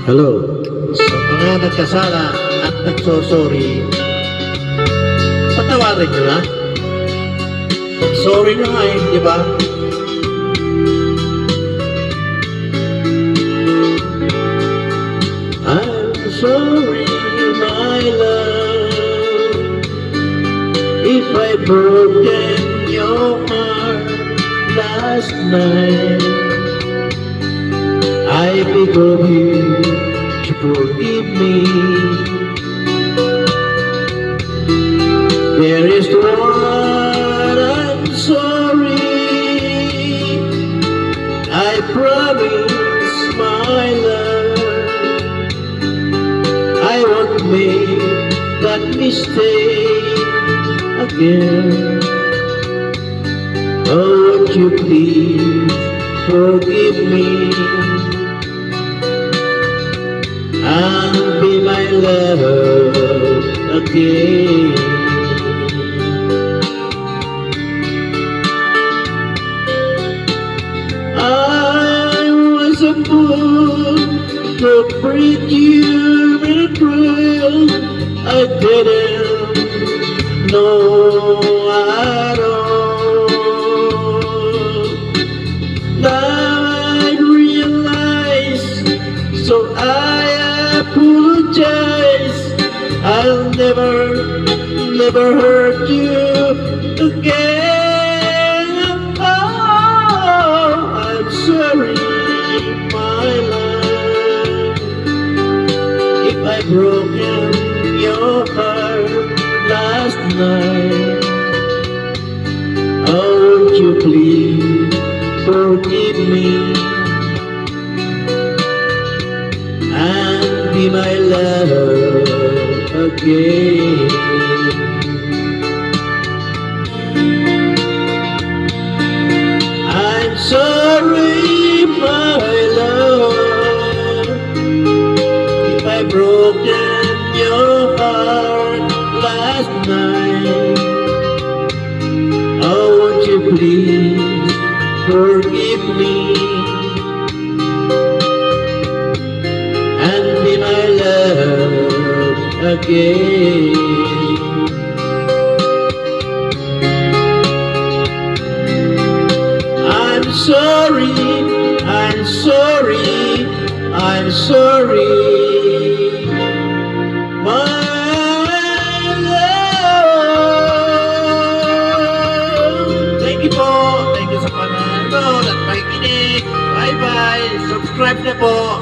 Hello. Sa mga nagkasala at nagsosorry, patawarin nyo na. Sorry na nga eh, di ba? I'm sorry, my love, if I broken your heart last night. I beg of you to forgive me. There is one I'm sorry. I promise, my love, I won't make that mistake again. Oh, won't you please forgive me and be my love again. I was a fool to break you in a thrill I didn't know at all. Now I realize, so I apologize. I'll never hurt you again. Oh, I'm sorry, my love, if I broken your heart last night. Oh, won't you please forgive me and be my love again. I'm sorry, my love, if I broken your heart last night. Oh, won't you please forgive me and be my love again. I'm sorry, I'm sorry, I'm sorry, my love. Thank you po. Thank you sa pananood at pakikinig. Bye-bye. Subscribe na po.